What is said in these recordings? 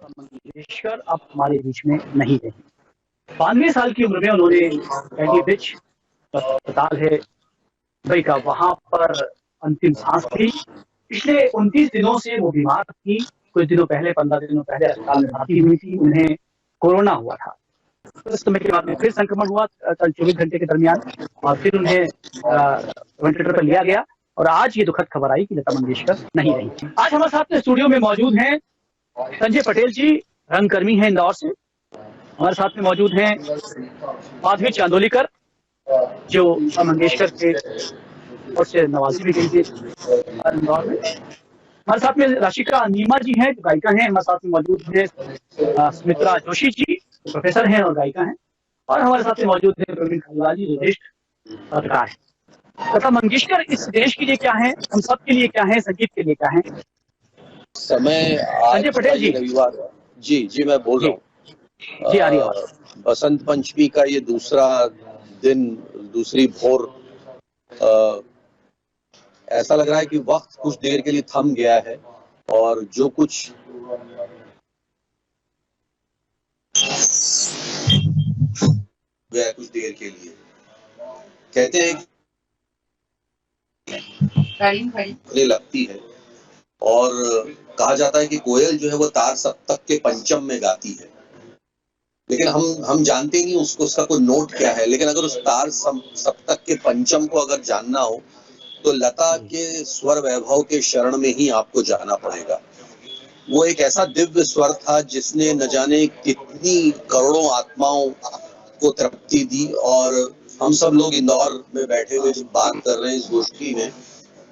मंगेशकर अब हमारे बीच में नहीं रही। 92 साल की उम्र में उन्होंने कैंडी ब्रिज अस्पताल है दुबई का, वहां पर अंतिम सांस ली। पिछले 29 दिनों से वो बीमार थी। कुछ दिनों पहले, 15 दिनों पहले अस्पताल में भर्ती हुई थी। उन्हें कोरोना हुआ था। कुछ समय के बाद में फिर संक्रमण हुआ कल 24 घंटे के दरमियान, और फिर उन्हें वेंटिलेटर पर लिया गया। और आज ये दुखद खबर आई कि लता मंगेशकर नहीं रही। आज हमारे साथ स्टूडियो में मौजूद हैं संजय पटेल जी, रंगकर्मी हैं इंदौर से। हमारे साथ में मौजूद हैं माधवी चांदोलीकर, जो लता मंगेशकर के और से नवाजी भी गई थी इंदौर में। हमारे साथ में राशिका नीमा जी हैं, जो गायिका हैं। हमारे साथ में मौजूद हैं सुमित्रा जोशी जी, जो प्रोफेसर हैं और गायिका हैं। और हमारे साथ में मौजूद हैं प्रवीण खलीवाल जी, जो ज्येष्ठ पत्रकार हैं। लता मंगेशकर इस देश के लिए क्या है, हम सब के लिए क्या है, संगीत के लिए क्या है? समय संजय आज का पटेल ये जी। रविवार। जी जी, मैं बोल जी रहा हूँ। जी, आ रही आवाज। बसंत पंचमी का ये दूसरा दिन, दूसरी भोर। ऐसा लग रहा है कि वक्त कुछ देर के लिए थम गया है, और जो कुछ गया कुछ देर के लिए, कहते हैं कि लगती है। और कहा जाता है कि कोयल जो है वो तार सप्तक के पंचम में गाती है, लेकिन हम जानते नहीं उसको, उसका कोई नोट क्या है। लेकिन अगर उस तार सप्तक के पंचम को अगर जानना हो तो लता के स्वर वैभव के शरण में ही आपको जाना पड़ेगा। वो एक ऐसा दिव्य स्वर था जिसने न जाने कितनी करोड़ों आत्माओं को तृप्ति दी। और हम सब लोग इंदौर में बैठे हुए जब बात कर रहे हैं इस गोष्ठी में,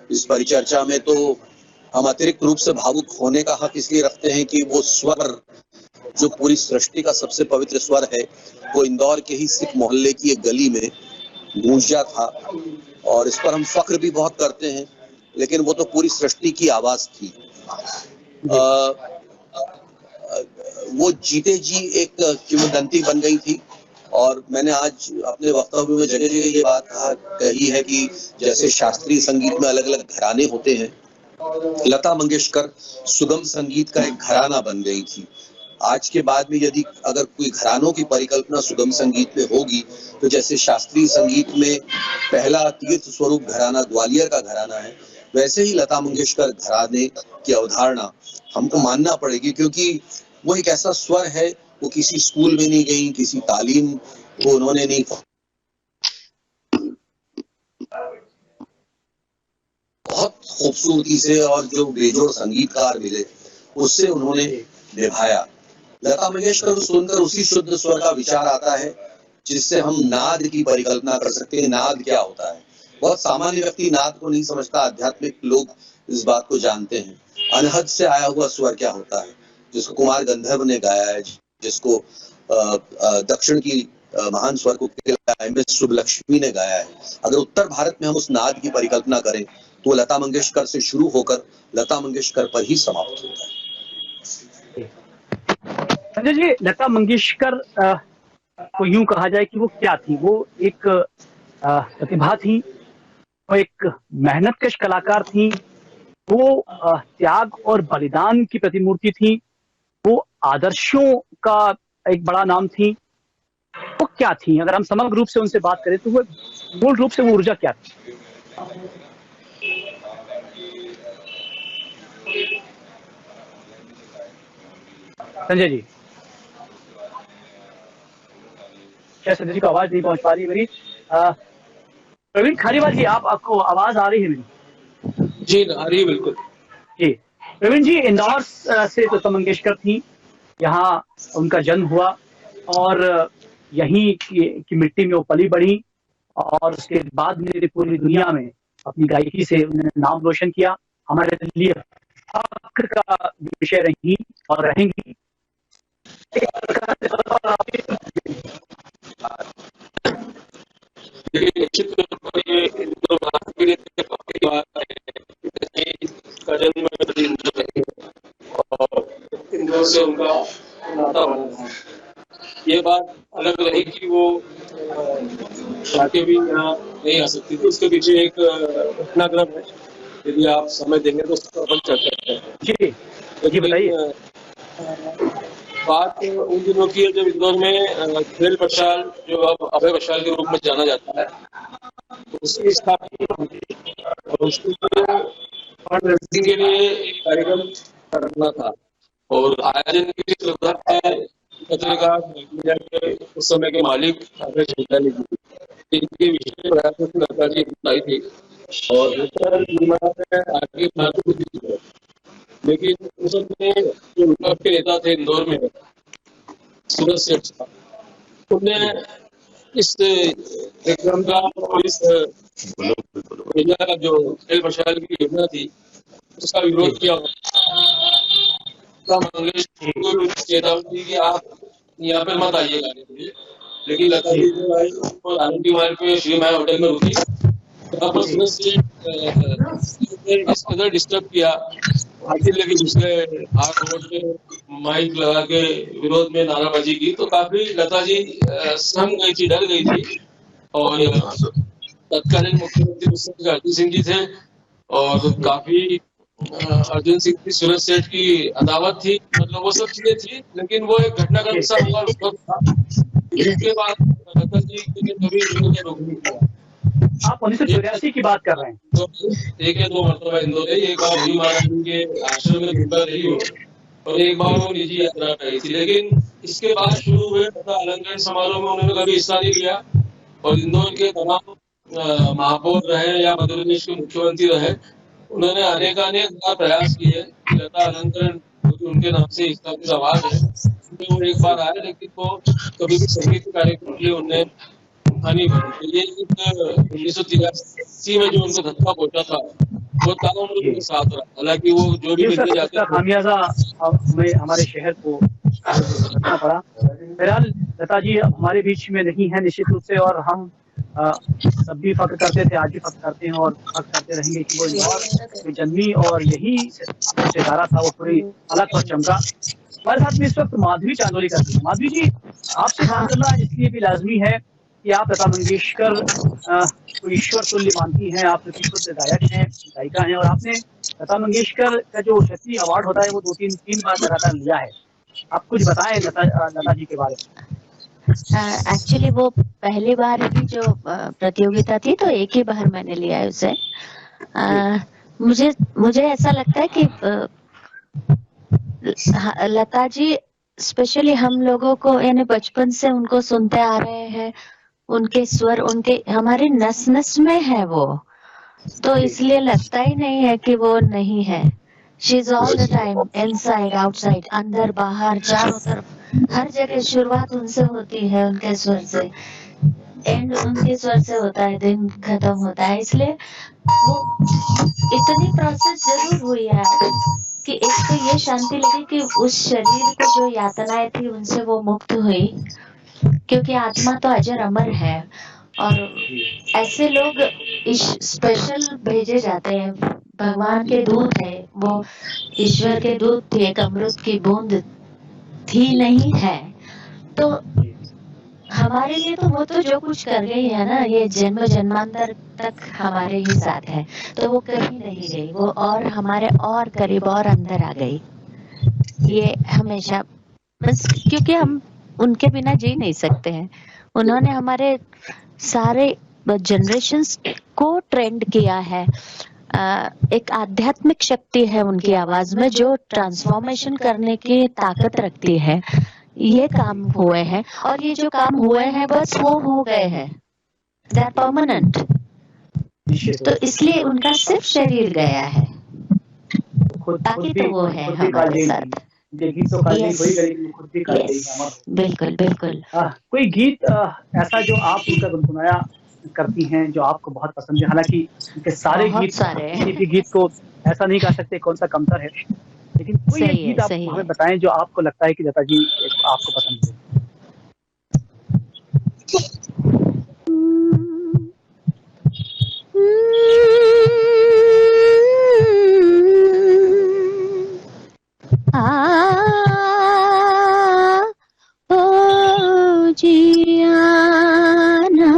इस परिचर्चा में, तो हम अतिरिक्त रूप से भावुक होने का हक इसलिए रखते हैं कि वो स्वर जो पूरी सृष्टि का सबसे पवित्र स्वर है, वो इंदौर के ही सिख मोहल्ले की एक गली में गूंजा था। और इस पर हम फख्र भी बहुत करते हैं, लेकिन वो तो पूरी सृष्टि की आवाज थी। वो जीते जी एक किंवदंती बन गई थी। और मैंने आज अपने वक्तव्य में जगह जगह ये बात कही है कि जैसे शास्त्रीय संगीत में अलग अलग घराने होते हैं, लता मंगेशकर सुगम संगीत का एक घराना बन गई थी। आज के बाद में यदि अगर कोई घरानों की परिकल्पना सुगम संगीत में होगी, तो जैसे शास्त्रीय संगीत में पहला तीर्थ स्वरूप घराना ग्वालियर का घराना है, वैसे ही लता मंगेशकर घराने की अवधारणा हमको मानना पड़ेगी। क्योंकि वो एक ऐसा स्वर है, वो किसी स्कूल में नहीं गई, किसी तालीम को उन्होंने नहीं, बहुत खूबसूरती से, और जो बेजोड़ संगीतकार मिले उससे उन्होंने निभाया। लता मंगेशकर को सुनकर उसी शुद्ध स्वर का विचार आता है जिससे हम नाद की परिकल्पना कर सकते हैं। नाद क्या होता है? बहुत सामान्य व्यक्ति नाद को नहीं समझता, आध्यात्मिक लोग इस बात को जानते हैं। अनहद से आया हुआ स्वर क्या होता है, जिसको कुमार गंधर्व ने गाया है, जिसको दक्षिण की महान स्वर को MS सुब्बलक्ष्मी ने गाया है। अगर उत्तर भारत में हम उस नाद की परिकल्पना करें तो लता मंगेशकर से शुरू होकर लता मंगेशकर पर ही समाप्त होता है। संजय जी, लता मंगेशकर को यूं कहा जाए कि वो क्या थी? वो एक प्रतिभा थी, वो एक मेहनतकश कलाकार थी, वो त्याग और बलिदान की प्रतिमूर्ति थी, वो आदर्शों का एक बड़ा नाम थी। वो क्या थी? अगर हम समग्र रूप से उनसे बात करें तो वो मूल रूप से वो ऊर्जा क्या थी? संजय जी, क्या संजय जी को आवाज नहीं पहुंच पा रही मेरी? प्रवीण खारीवाल जी, आपको आवाज आ रही है मेरी? जी, आ रही है बिल्कुल जी। प्रवीण जी, इंदौर से लता मंगेशकर थी, यहाँ उनका जन्म हुआ और यहीं की मिट्टी में वो पली बढ़ी। और उसके बाद में पूरी दुनिया में अपनी गायकी से उन्होंने नाम रोशन किया। हमारे लिए फख्र का विषय रही और रहेंगी। निश्चित तौर पर ये इंदौर भारत के लिए फख्र की बात है। इसका जन्म इंदौर है और इंदौर से उनका नाता बना था। ये बात अलग रही कि वो जाके भी यहाँ नहीं आ सकती थी, उसके पीछे एक घटनाक्रम है। यदि आप समय देंगे तो उसका अपन चर्चा करते हैं। जी जी, बताइए। बात उन दिनों की है जब इंदौर में खेल प्रशाल, जो अब अभय प्रशाल के रूप में जाना जाता है, उसकी स्थापना हुई और उसके लिए फंड रेजिंग के लिए एक कार्यक्रम करना था और आयोजन की शुरुआत पत्रिका मीडिया के उस समय के मालिक अभय चंदानी जी, इनके विशेष प्रयासों से लता जी बताई थी और आगे बढ़ाती थी। लेकिन उस समय जो विपक्ष के नेता थे इंदौर में, सूरज सेठ साहब, उन्होंने इस कार्यक्रम का और इस योजना का, जो खेल प्रशाल की योजना थी, उसका विरोध किया। मंगेश को चेतावनी दी कि आप यहाँ पर मत आइएगा, लेकिन लता जी जो आई और आनंदी मार्ग पे श्री माया होटल में रुकी, वहाँ पर सूरज सेठ इस कदर डिस्टर्ब किया, हाथी लेके दूसरे हाथ रोड पे माइक लगा के विरोध में नाराबाजी की, तो काफी लता जी सहम गई थी, डर गई थी। और तत्कालीन मुख्यमंत्री उस समय अर्जुन सिंह जी थे और काफी अर्जुन सिंह की सूरज सेठ की अदावत थी, मतलब वो सब चीजें थी। लेकिन वो एक घटना का हिस्सा हुआ था। इसके बाद लता जी ने कभी विरोध रोक नहीं किया। आप 1984 की बात कर रहे हैं? तो एक या दो मरतबा इंदौर गई, एक बार भीम महाराज के आश्रम में दुर्गा रही हो और एक बार वो निजी यात्रा रही थी। लेकिन इसके बाद शुरू हुए अलंकरण समारोह में उन्होंने कभी हिस्सा नहीं लिया और इंदौर के तमाम महापौर रहे या मध्य प्रदेश के मुख्यमंत्री रहे, उन्होंने अनेक बार प्रयास किए कि लता अलंकरण उनके नाम से स्थापित आवाज है, वो एक बार आए, लेकिन वो कभी भी संगीत कार्यक्रम के लिए उन्हें हानि बनी। ये 1983 में जो उनको धक्का पहुंचा था, वो ताला उनके साथ रहा। हालांकि वो जो भी मिलते जाते खामियाजा हमें हमारे शहर को भुगतना पड़ा। बहरहाल लता जी हमारे बीच में नहीं है निश्चित रूप से, और हम सब भी फख्र करते थे, आज भी फख्र करते हैं और फख्र करते रहेंगे कि वो इंदौर में जन्मी और यही सितारा था, वो पूरी अलग और चमका। हमारे साथ में इस वक्त माधवी चांदोली करती है। माधवी जी, आपसे बात करना इसलिए भी लाजमी है कि आप लता मंगेशकर को ईश्वर तुल्य मानती हैं, आप शुद्ध गायक हैं, गायिका हैं, और आपने लता मंगेशकर का जो क्षेत्रीय अवार्ड होता है वो 2-3 बार लगातार लिया है। आप कुछ बताएं लता जी के बारे में। एक्चुअली वो पहली बार की जो प्रतियोगिता थी तो एक ही बार मैंने लिया है उसे। मुझे ऐसा लगता है कि लता जी स्पेशली हम लोगों को, यानी बचपन से उनको सुनते आ रहे हैं, उनके स्वर उनके हमारी नस नस में है वो, तो इसलिए लगता ही नहीं है कि वो नहीं है। She is all the time inside outside, अंदर बाहर चारों तरफ, हर जगह शुरुआत उनसे होती है, उनके स्वर से, एंड उनके स्वर से होता है, दिन खत्म होता है। इसलिए वो इतनी प्रोसेस जरूर हुई है कि एक तो ये शांति लगी कि उस शरीर को जो यातनाएं थी उनसे वो मुक्त हुई, क्योंकि आत्मा तो अजर अमर है और ऐसे लोग स्पेशल भेजे जाते हैं, भगवान के दूत है वो, ईश्वर के दूत थे, एक अमृत की बूंद थी नहीं है, तो हमारे लिए तो वो तो जो कुछ कर गई है ना, ये जन्म जन्मांतर तक हमारे ही साथ है, तो वो कहीं नहीं गई, वो और हमारे और करीब और अंदर आ गई। ये हमेशा बस, क्योंकि हम उनके बिना जी नहीं सकते हैं। उन्होंने हमारे सारे जनरेशंस को ट्रेंड किया है। एक आध्यात्मिक शक्ति है उनकी आवाज में जो ट्रांसफॉर्मेशन करने की ताकत रखती है। ये काम हुए हैं और ये जो काम हुए हैं बस वो हो गए हैं, दे आर परमानेंट, तो इसलिए उनका सिर्फ शरीर गया है, बाकी तो वो है हमारे साथ। बिल्कुल बिल्कुल। कोई गीत ऐसा जो आप उनका गुनगुनाया करती हैं जो आपको बहुत पसंद है? हालांकि उनके सारे गीत को ऐसा नहीं कह सकते कौन सा कमतर है, लेकिन कोई एक गीत आप हमें बताएं जो आपको लगता है कि लता जी आपको पसंद है। जियाना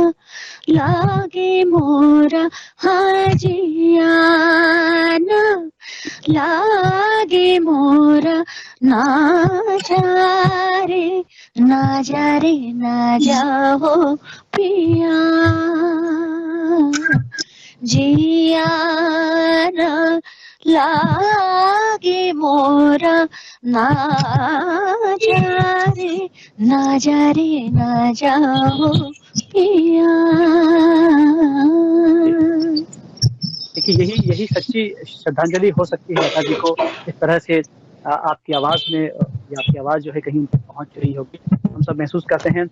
लागे मोरा हाजियाना, लागे मोरा ना जा रे ना जा रे ना जाओ पिया, जिया न लागे मोरा, ना जा रे ना जा रे ना जाओ पिया। देखिए यही सच्ची श्रद्धांजलि हो सकती है लता जी को, इस तरह से आपकी आवाज में या आपकी आवाज जो है कहीं उन तक पहुंच रही होगी, हम सब महसूस करते हैं।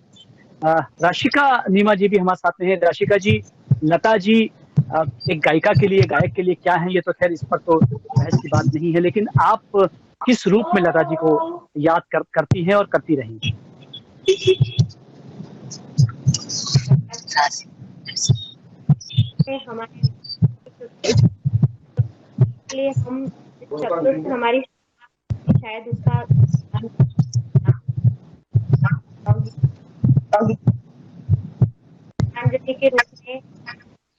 राशिका नीमा जी भी हमारे साथ में है। राशिका जी, लता जी एक गायिका के लिए, गायक के लिए क्या है, ये तो खैर इस पर तो बहस की बात नहीं है, लेकिन आप किस रूप में लता जी को याद करती हैं और करती रही? हमारे लिए हम शब्दों से हमारी शायद उसका श्रद्धांजलि के रूप में,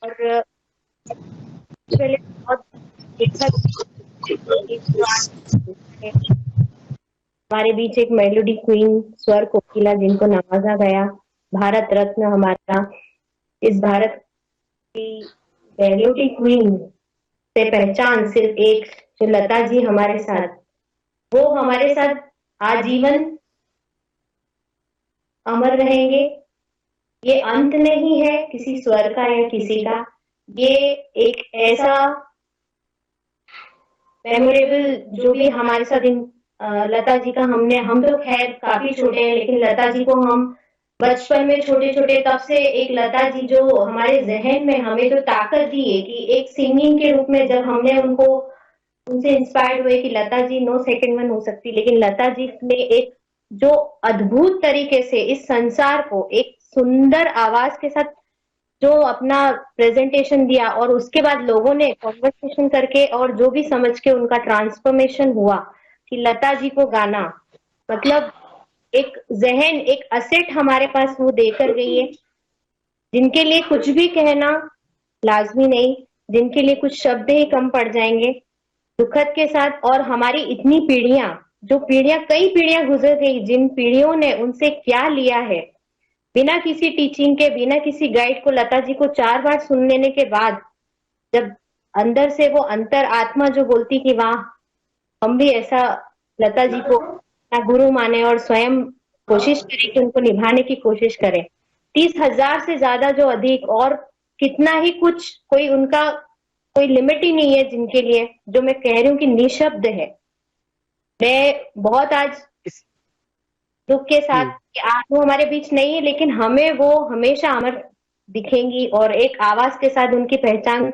और पहले बहुत हमारे बीच एक मेलोडी क्वीन, स्वर कोकिला, जिनको नवाजा गया भारत रत्न हमारा, इस भारत की मेलोडी क्वीन से पहचान सिर्फ एक, जो लता जी हमारे साथ, वो हमारे साथ आजीवन अमर रहेंगे। ये अंत नहीं है किसी स्वर का या किसी का, ये एक ऐसा मेमोरेबल जो भी हमारे साथ लता जी का, हम तो खैर काफी छोटे हैं, लेकिन लता जी को हम बचपन में छोटे छोटे, तब से एक लता जी जो हमारे जहन में हमें जो ताकत दी है कि एक सिंगिंग के रूप में, जब हमने उनसे इंस्पायर्ड हुए कि लता जी 9 सेकंड में हो सकती, लेकिन लता जी ने एक जो अद्भुत तरीके से इस संसार को एक सुंदर आवाज के साथ जो अपना प्रेजेंटेशन दिया, और उसके बाद लोगों ने कॉन्वर्सेशन करके और जो भी समझ के उनका ट्रांसफॉर्मेशन हुआ कि लता जी को गाना, मतलब एक जहन, एक असेट हमारे पास वो देकर गई है, जिनके लिए कुछ भी कहना लाजमी नहीं, जिनके लिए कुछ शब्द ही कम पड़ जाएंगे दुखद के साथ। और हमारी इतनी पीढ़ियां, कई पीढ़ियां गुजर गई, जिन पीढ़ियों ने उनसे क्या लिया है, बिना किसी टीचिंग के, बिना किसी गाइड को, लता जी को 4 बार सुन लेने के बाद, जब अंदर से वो अंतर आत्मा जो बोलती कि वाह, हम भी ऐसा लता जी को अपना गुरु माने और स्वयं कोशिश करें कि उनको निभाने की कोशिश करें। 30,000 से ज्यादा जो अधिक, और कितना ही कुछ, कोई उनका कोई लिमिट ही नहीं है जिनके लिए, जो मैं कह रही हूँ कि निशब्द है। मैं बहुत आज दुख के साथ कि आज वो हमारे बीच नहीं है, लेकिन हमें वो हमेशा अमर दिखेंगी, और एक आवाज के साथ उनकी पहचान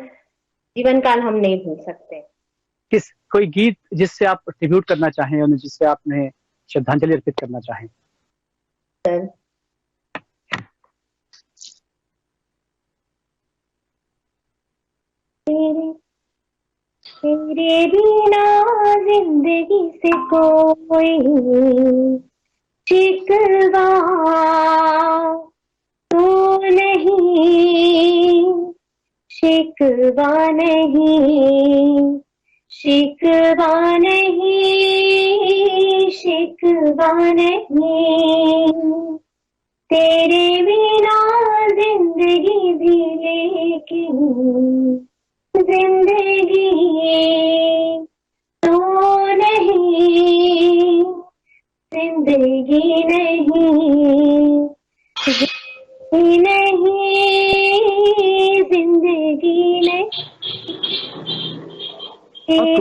जीवन काल हम नहीं भूल सकते। कोई गीत जिससे आप ट्रिब्यूट करना चाहें और जिससे आपने श्रद्धांजलि अर्पित करना चाहें? तेरे बिना जिंदगी से कोई शिकवा तो नहीं, शिकवा नहीं, शिकवा नहीं, शिकवा नहीं, तेरे बिना जिंदगी भी, लेकिन जिंदगी तो नहीं, जिंदगी नहीं, जिंदगी नहीं।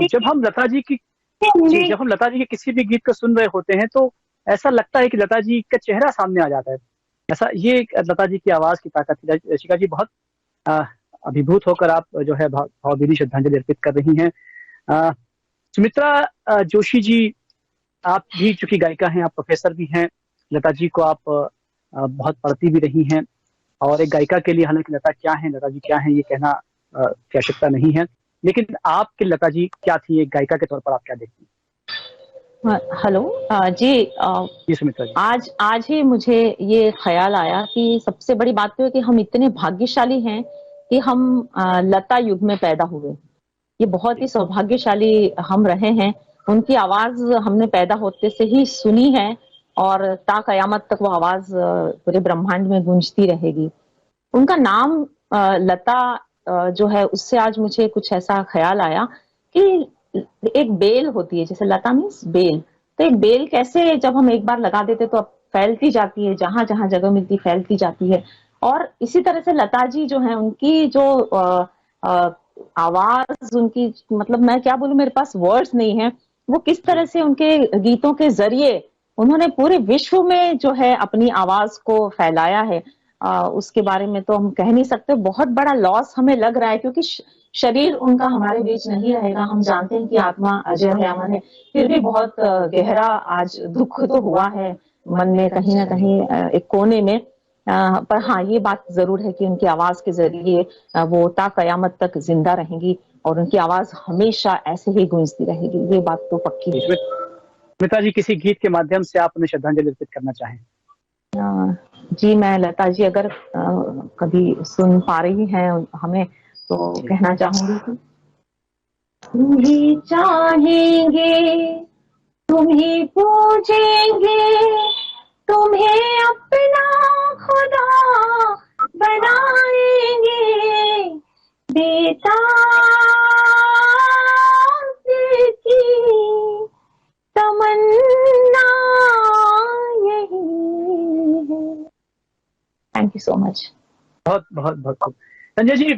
जब हम लता जी के किसी भी गीत को सुन रहे होते हैं तो ऐसा लगता है कि लता जी का चेहरा सामने आ जाता है। ऐसा ये लता जी की आवाज की ताकत थी। रशिका जी, बहुत अभिभूत होकर आप जो है भावभीनी श्रद्धांजलि अर्पित कर रही हैं। सुमित्रा जोशी जी, आप भी चूंकि गायिका हैं, आप प्रोफेसर भी हैं, लता जी को आप बहुत पढ़ती भी रही हैं, और एक गायिका के लिए हालांकि लता क्या है, लता जी क्या है, ये कहना की आवश्यकता नहीं है, लेकिन आपके लता जी क्या थी, एक गायिका के तौर पर आप क्या देखती हैं? हेलो जी सुमित्रा जी, आज ही मुझे ये ख्याल आया कि सबसे बड़ी बात तो है कि हम इतने भाग्यशाली हैं कि हम लता युग में पैदा हुए। ये बहुत ही सौभाग्यशाली हम रहे हैं। उनकी आवाज हमने पैदा होते से ही सुनी है और ता कयामत तक वो आवाज पूरे ब्रह्मांड में गूंजती रहेगी। उनका नाम लता जो है, उससे आज मुझे कुछ ऐसा ख्याल आया कि एक बेल होती है, जैसे लता मीन्स बेल, तो एक बेल कैसे जब हम एक बार लगा देते तो अब फैलती जाती है, जहां जहां जगह मिलती फैलती जाती है। और इसी तरह से लता जी जो है, उनकी जो आवाज, उनकी मतलब मैं क्या बोलूं, मेरे पास वर्ड्स नहीं है। वो किस तरह से उनके गीतों के जरिए उन्होंने पूरे विश्व में जो है अपनी आवाज को फैलाया है, उसके बारे में तो हम कह नहीं सकते। बहुत बड़ा लॉस हमें लग रहा है, क्योंकि शरीर उनका हमारे बीच नहीं रहेगा। हम जानते हैं कि आत्मा अजय है अमर है, फिर भी बहुत गहरा आज दुख तो हुआ है मन में, कहीं ना कहीं एक कोने में। पर हाँ, ये बात जरूर है कि उनकी आवाज के जरिए वो ता कयामत तक जिंदा रहेंगी और उनकी आवाज हमेशा ऐसे ही गूंजती रहेगी, ये बात तो पक्की है। स्मिता जी, किसी गीत के माध्यम से आप उन्हें श्रद्धांजलि अर्पित करना चाहें? जी, मैं लता जी अगर कभी सुन पा रही हैं हमें, तो कहना चाहूंगी कि तुम ही चाहेंगे, तुम ही पूजेंगे, तुम्हें अपना खुदा बनाएंगे, बेटा की तमन्ना यही है। Thank you so much. बहुत बहुत बहुत संजय जी,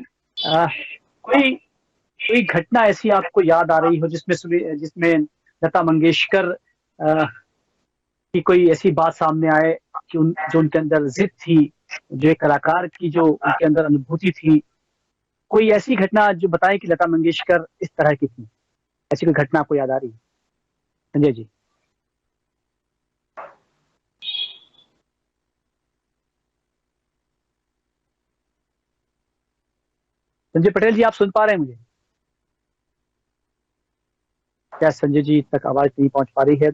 कोई घटना ऐसी आपको याद आ रही हो जिसमें लता मंगेशकर की कोई ऐसी बात सामने आए कि जो उनके अंदर जिद थी, जो एक कलाकार की जो उनके अंदर अनुभूति थी, कोई ऐसी घटना जो बताए कि लता मंगेशकर इस तरह की थी? ऐसी कोई घटना आपको याद आ रही है संजय जी? संजय पटेल जी, आप सुन पा रहे हैं मुझे? क्या संजय जी तक आवाज नहीं पहुंच पा रही है?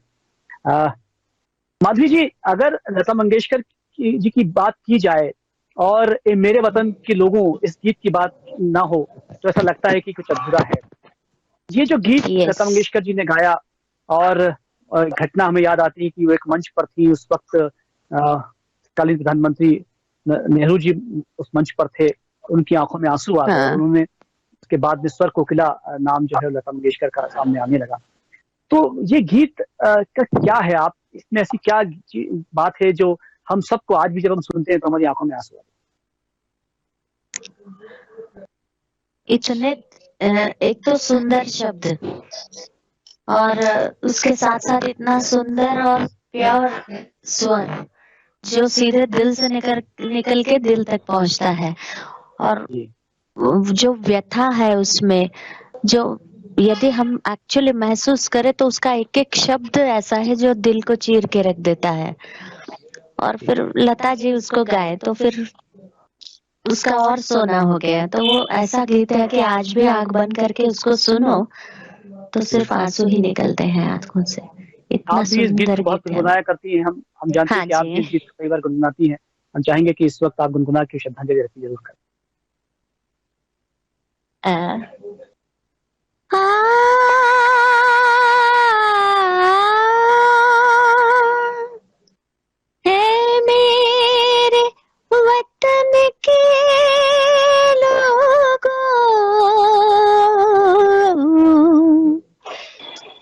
माधवी जी, अगर लता मंगेशकर जी की बात की जाए और मेरे वतन के लोगों इस गीत की बात ना हो तो ऐसा लगता है कि कुछ अधूरा है। ये जो गीत लता मंगेशकर जी ने गाया, और घटना हमें याद आती है कि वो एक मंच पर थी उस वक्त, तत्कालीन प्रधानमंत्री नेहरू जी उस मंच पर थे, उनकी आंखों में आंसू आ गए। उन्होंने उसके बाद में स्वर कोकिला नाम जो है लता मंगेशकर का सामने आने लगा। तो ये गीत का क्या है, आप इसमें ऐसी क्या बात है जो हम सबको आज भी जब हम सुनते हैं तो हमारी आंखों में आंसू आते हैं? इतने एक तो सुंदर शब्द और उसके साथ साथ इतना सुंदर और प्योर स्वर जो सीधे दिल से निकल के दिल तक पहुंचता है, और जो व्यथा है उसमें, जो यदि हम एक्चुअली महसूस करें तो उसका एक एक शब्द ऐसा है जो दिल को चीर के रख देता है। और फिर लता जी उसको गाए तो फिर उसका और सोना हो गया। तो वो ऐसा गीत है कि आज भी आंख बंद करके उसको सुनो तो सिर्फ आंसू ही निकलते हैं आंखों से। इतना सुंदर बहुत गुनगुनाया करती हैं। हम जानते हैं कि आप इस गीत को कई बार गुनगुनाती हैं। हम चाहेंगे कि इस वक्त आप गुनगुना के श्रद्धांजलि अर्पित जरूर करें। मेरे वतन के लोगों,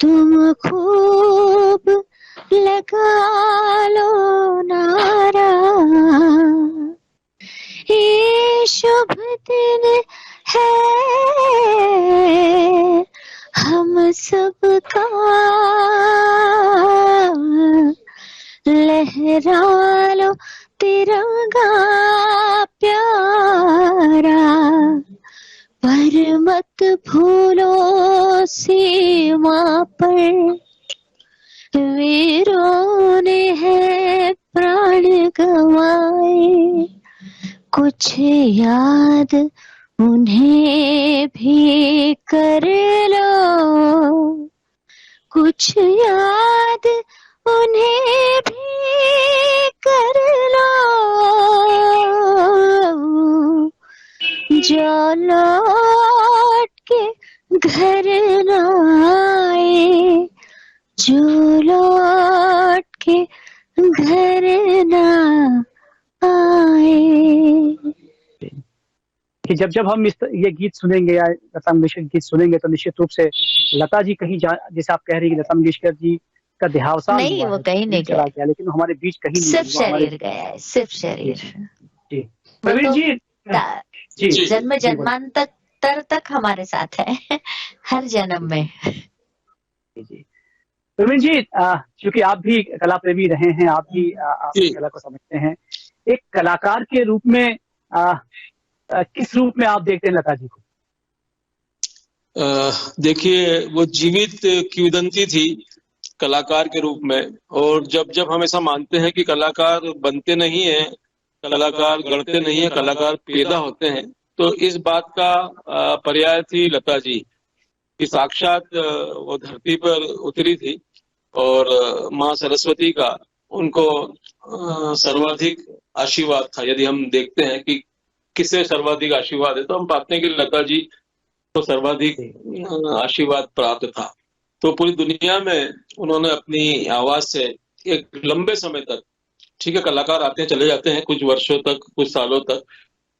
तुम खूब लगा लो नारा, ये शुभ दिन है हम सबका, लहरा लो तिरंगा प्यारा, पर मत भूलो सीमा पर वीरों ने है प्राण गंवाए, कुछ याद उन्हें भी कर लो, कुछ याद उन्हें भी कर लो, जो लौट के घर न आए, के घर ना आए। कि जब जब हम ये गीत सुनेंगे या लता मंगेशकर गीत सुनेंगे तो निश्चित रूप से लता जी कहीं जैसे आप कह रही हैं लता मंगेशकर जी का देहावसान नहीं, हुआ वो है, कहीं नहीं चला गए, गया, लेकिन हमारे बीच कहीं नहीं सिर्फ हुआ, हमारे शरीर गया है, सिर्फ शरीर। जी वो प्रवीण तो जी जी जी। जन्म जी, बोलिए। जन्मांतर तक हमारे साथ है, हर जन्म में। जी प्रवीण जी, क्योंकि आप भी कला प्रेमी रहे हैं, आप भी आप जी। कला को समझते हैं, एक कलाकार के रूप में किस रूप में आप देखते हैं लता जी को? देखिए, वो जीवित किंवदंती थी कलाकार के रूप में, और जब जब हम ऐसा मानते हैं कि कलाकार बनते नहीं है, कलाकार गढ़ते नहीं है, कलाकार पैदा होते हैं, तो इस बात का पर्याय थी लता जी कि साक्षात वो धरती पर उतरी थी, और माँ सरस्वती का उनको सर्वाधिक आशीर्वाद था। यदि हम देखते हैं कि किससे सर्वाधिक आशीर्वाद है, तो हम पाते हैं कि लता जी को सर्वाधिक आशीर्वाद प्राप्त था। तो पूरी दुनिया में उन्होंने अपनी आवाज से एक लंबे समय तक, ठीक है कलाकार आते हैं चले जाते हैं कुछ वर्षों तक, कुछ सालों तक,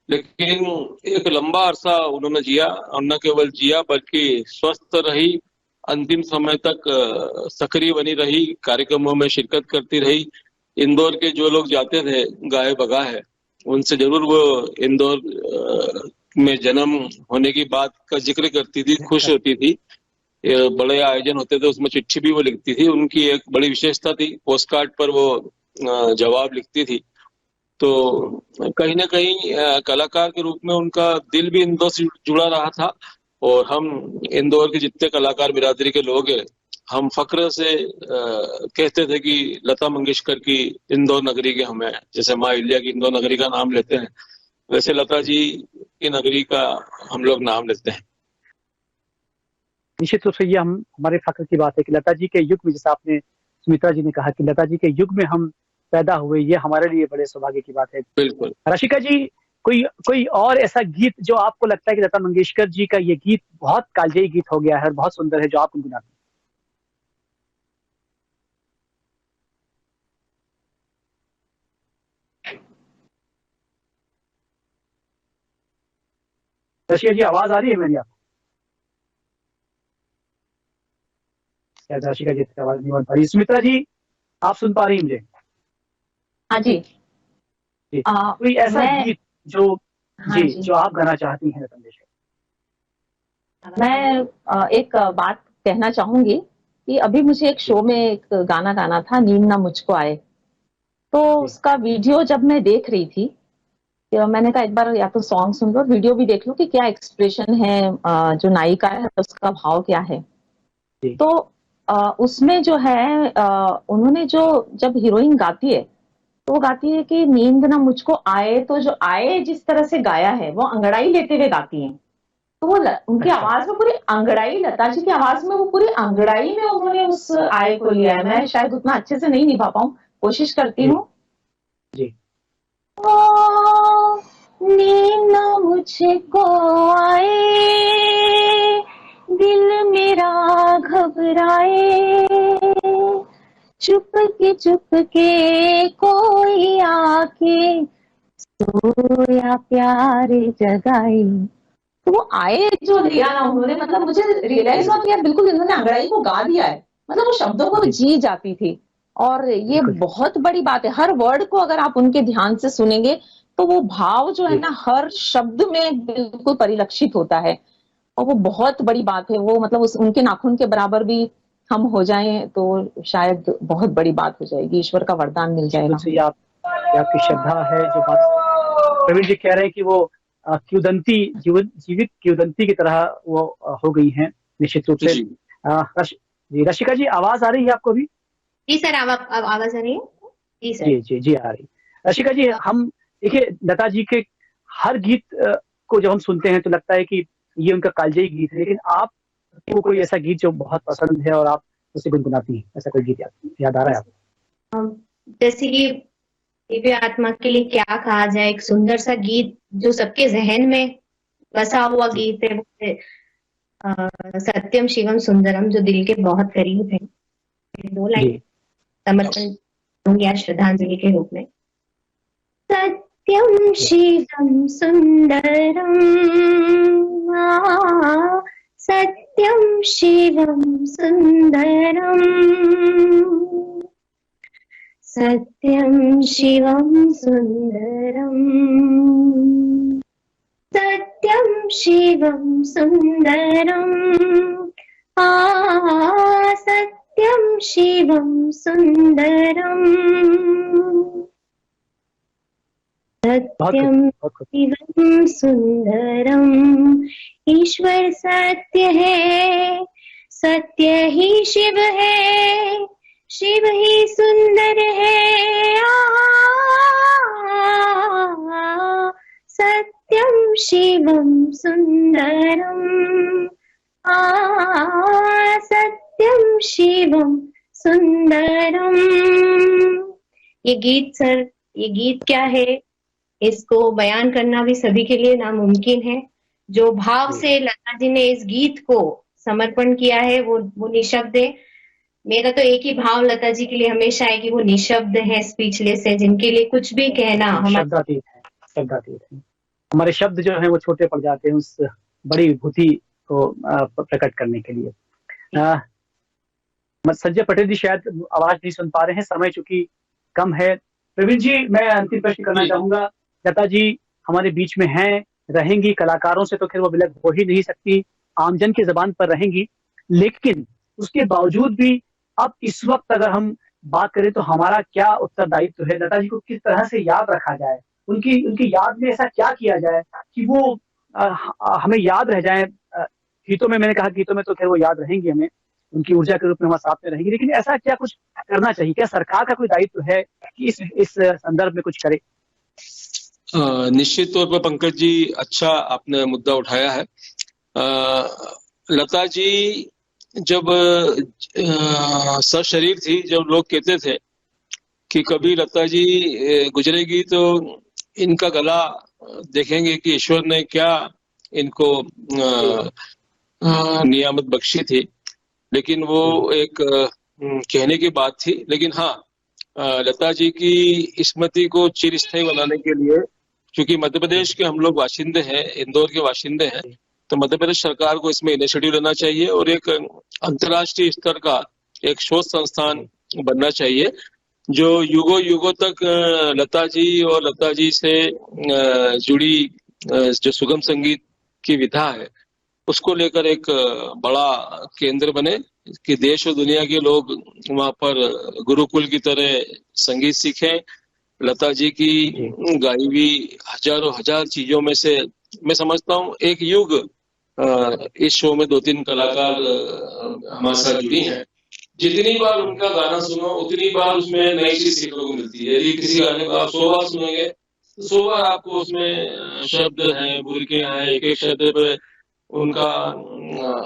लेकिन एक लंबा अरसा उन्होंने जिया, और न केवल जिया बल्कि स्वस्थ रही, अंतिम समय तक सक्रिय बनी रही, कार्यक्रमों में शिरकत करती रही। इंदौर के जो लोग जाते थे गाए बगाए, उनसे जरूर वो इंदौर में जन्म होने की बात का जिक्र करती थी, खुश होती थी। बड़े आयोजन होते थे उसमें चिट्ठी भी वो लिखती थी, उनकी एक बड़ी विशेषता थी, पोस्ट कार्ड पर वो जवाब लिखती थी। तो कहीं ना कहीं कलाकार के रूप में उनका दिल भी इंदौर से जुड़ा रहा था, और हम इंदौर के जितने कलाकार बिरादरी के लोग हैं, हम फक्र से कहते थे कि लता मंगेशकर की इंदौर नगरी के हमें, जैसे माँ इलिया की इंदौर नगरी का नाम लेते हैं, वैसे लता जी की नगरी का हम लोग नाम लेते हैं। निश्चित रूप से ये हमारे फख्र की बात है कि लता जी के युग में, जैसा आपने सुमित्रा जी ने कहा कि लता जी के युग में हम पैदा हुए, ये हमारे लिए बड़े सौभाग्य की बात है। बिल्कुल। रशिका जी, कोई और ऐसा गीत जो आपको लगता है कि लता मंगेशकर जी का ये गीत बहुत कालजयी गीत हो गया है और बहुत सुंदर है, जो आप गुनगुनाते हैं? रशिका जी, आवाज आ रही है मेरी आपको? शायद रशिका जी की आवाज नहीं बन पा रही। सुमित्रा जी, आप सुन पा रही हैं मुझे? हाँ जी। जी कोई ऐसा गीत जो हाँ जी, जो आप गाना चाहती हैं लता मंगेशकर? मैं एक बात कहना चाहूंगी कि अभी मुझे एक शो में एक गाना गाना था, नींद ना मुझको आए। तो उसका वीडियो जब मैं देख रही थी, तो मैंने कहा एक बार या तो सॉन्ग सुन लो, वीडियो भी देख लो कि क्या एक्सप्रेशन है, जो नायिका है उसका भाव क्या है। तो उसमें जो है उन्होंने जो जब हीरोइन गाती है तो वो गाती है कि नींद ना मुझको आए, तो जो आए जिस तरह से गाया है वो अंगड़ाई लेते हुए गाती हैं। तो वो उनकी आवाज में पूरी अंगड़ाई, लता जी की आवाज में वो पूरी अंगड़ाई में उन्होंने उस आय को लिया है। मैं शायद उतना अच्छे से नहीं निभा पाऊं, कोशिश करती हूँ। जी नींद ना मुझको आए, दिल मेरा घबराए, चुप के कोई आके सोया प्यार जगाई। तो वो आए जो दिया ना उन्होंने, मतलब मुझे रियलाइज हुआ कि यार बिल्कुल इन्होंने अंगड़ाई को गा दिया है, मतलब वो शब्दों को जी जाती थी। और ये बहुत बड़ी बात है, हर वर्ड को अगर आप उनके ध्यान से सुनेंगे तो वो भाव जो है ना हर शब्द में बिल्कुल परिलक्षित होता है, और वो बहुत बड़ी बात है। वो मतलब उनके नाखून के बराबर भी हम हो जाएं तो शायद बहुत बड़ी बात हो जाएगी, ईश्वर का वरदान मिल जाएगा। आपकी श्रद्धा है जो बात प्रवीण जी कह रहे हैं कि वो किंवदंती, जीवित किंवदंती की तरह वो हो गई हैं निश्चित रूप से। जी रशिका जी, आवाज आ रही है आपको भी? जी सर, आवाज आ रही है? जी सर। जी आ रही। रशिका जी, हम देखिए लता जी के हर गीत को जब हम सुनते हैं तो लगता है कि ये उनका कालजयी गीत है, लेकिन आपको कोई ऐसा गीत जो बहुत पसंद है और आप उसे गुनगुनाती हैं, ऐसा कोई गीत याद आ रहा है आपको? जैसे कि दिव्य आत्मा के लिए क्या कहा जाए, एक सुंदर सा गीत जो सबके जहन में बसा हुआ गीत है, वो सत्यम शिवम सुंदरम, जो दिल के बहुत करीब है। 2 लाइन समर्पण दूंगी आज श्रद्धांजलि के रूप में। सत्यम शिवम सुंदरम, सत्यम शिवम सुंदरम, सत्यम शिवम सुंदरम, सत्यम शिवम सुंदरम, सत्यम शिवम सुंदरम, सत्यम शिवम सुंदरम। ईश्वर सत्य है, सत्य ही शिव है, शिव ही सुंदर है। सत्यम शिवम सुंदरम, सत्यम शिवम सुंदरम। ये गीत क्या है, इसको बयान करना भी सभी के लिए नामुमकिन है। जो भाव से लता जी ने इस गीत को समर्पण किया है वो निशब्द है। मेरा तो एक ही भाव लता जी के लिए हमेशा है कि वो निशब्द है, स्पीचलेस है, जिनके लिए कुछ भी कहना शब्दातीत है। हमारे शब्द जो है वो छोटे पड़ जाते हैं उस बड़ी विभूति को प्रकट करने के लिए। संजय पटेल जी शायद आवाज नहीं सुन पा रहे हैं, समय चूंकि कम है। प्रवीण जी, मैं अंतिम प्रश्न करना चाहूंगा। लता जी हमारे बीच में हैं, रहेंगी, कलाकारों से तो खैर वो विलग हो ही नहीं सकती, आमजन की जबान पर रहेंगी, लेकिन उसके बावजूद भी अब इस वक्त अगर हम बात करें तो हमारा क्या उत्तरदायित्व है? लता जी को किस तरह से याद रखा जाए, उनकी याद में ऐसा क्या किया जाए कि वो हमें याद रह जाए। गीतों में मैंने कहा, गीतों में तो खैर वो याद रहेंगी, हमें उनकी ऊर्जा के रूप में हमारे साथ में रहेंगी, लेकिन ऐसा क्या कुछ करना चाहिए? क्या सरकार का कोई दायित्व है कि इस संदर्भ में कुछ करे? निश्चित तौर पर पंकज जी, अच्छा आपने मुद्दा उठाया है। लता जी जब सशरीर थी, जब लोग कहते थे कि कभी लता जी गुजरेगी तो इनका गला देखेंगे कि ईश्वर ने क्या इनको नियामत बख्शी थी, लेकिन वो एक कहने की बात थी। लेकिन हाँ, लता जी की स्मृति को चिरस्थायी बनाने के लिए, क्योंकि मध्य प्रदेश के हम लोग बाशिंदे हैं, इंदौर के बाशिंदे हैं, तो मध्य प्रदेश सरकार को इसमें इनिशिएटिव लेना चाहिए और एक अंतर्राष्ट्रीय स्तर का एक शोध संस्थान बनना चाहिए जो युगों तक लता जी और लता जी से जुड़ी जो सुगम संगीत की विधा है उसको लेकर एक बड़ा केंद्र बने कि देश और दुनिया के लोग वहां पर गुरुकुल की तरह संगीत सीखें। लता जी की गाई हुई हजारों हजार चीजों में से मैं समझता हूँ एक युग इस शो में 2-3 कलाकार हमारे साथ जुड़ी हैं। जितनी बार उनका गाना सुनो उतनी बार उसमें नई चीज सीखने को मिलती है। यदि किसी गाने को आप 100 बार सुनेंगे तो 100 बार आपको उसमें शब्द हैं, बुरके हैं, एक शब्द पे उनका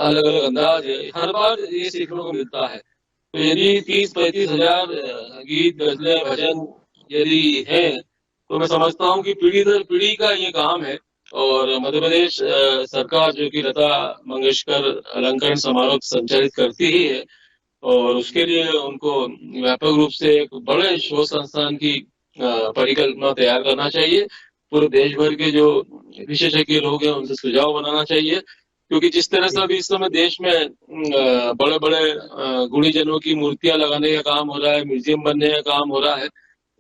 अलग अलग अंदाज है, हर बार ये सीखने को मिलता है। तो यदि 30-35 हजार गीत, गजलें, भजन यदि है तो मैं समझता हूँ कि पीढ़ी दर पीढ़ी का ये काम है। और मध्य प्रदेश सरकार जो कि लता मंगेशकर अलंकरण समारोह संचालित करती ही है और उसके लिए उनको व्यापक रूप से एक बड़े शोध संस्थान की परिकल्पना तैयार करना चाहिए। पूरे देश भर के जो विशेषज्ञ लोग हैं उनसे सुझाव बनाना चाहिए, क्योंकि जिस तरह से अभी इस समय देश में बड़े बड़े गुणीजनों की मूर्तियां लगाने का काम हो रहा है, म्यूजियम बनने का काम हो रहा है,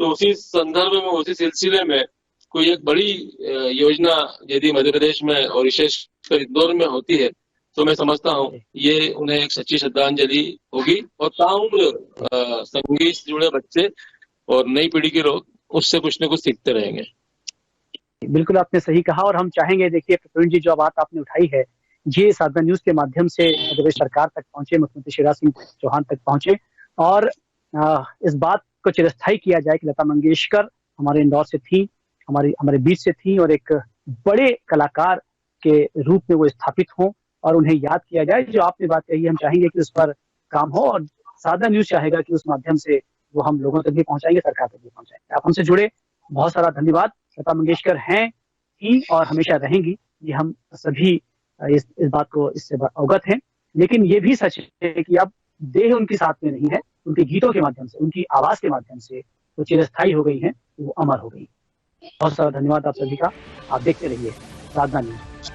तो उसी संदर्भ में, उसी सिलसिले में कोई एक बड़ी योजना यदि मध्य प्रदेश में और विशेषकर इंदौर में होती है तो मैं समझता हूँ ये उन्हें एक सच्ची श्रद्धांजलि होगी और ताउम्र संगीत से जुड़े बच्चे और नई पीढ़ी के लोग उससे कुछ न कुछ सीखते रहेंगे। बिल्कुल आपने सही कहा और हम चाहेंगे, देखिए प्रवीण जी, जो बात आपने उठाई है ये साधना न्यूज के माध्यम से मध्य प्रदेश सरकार तक पहुंचे, मुख्यमंत्री शिवराज सिंह चौहान तक पहुंचे और इस बात को चिरस्थायी किया जाए कि लता मंगेशकर हमारे इंदौर से थी, हमारे बीच से थी और एक बड़े कलाकार के रूप में वो स्थापित हों और उन्हें याद किया जाए। जो आपने बात कही, हम चाहेंगे कि उस पर काम हो और साधना न्यूज चाहेगा कि उस माध्यम से वो हम लोगों तक भी पहुंचाएंगे, सरकार तक भी पहुंचाएंगे। आप हमसे जुड़े, बहुत सारा धन्यवाद। लता मंगेशकर हैं, थी और हमेशा रहेंगी, ये हम सभी इस बात को इससे अवगत हैं। लेकिन ये भी सच है कि अब देह उनके साथ में नहीं है, उनके गीतों के माध्यम से, उनकी आवाज के माध्यम से वो चिरस्थायी हो गई हैं, वो अमर हो गई। बहुत सारा धन्यवाद आप सभी का। आप देखते रहिए साधना न्यूज।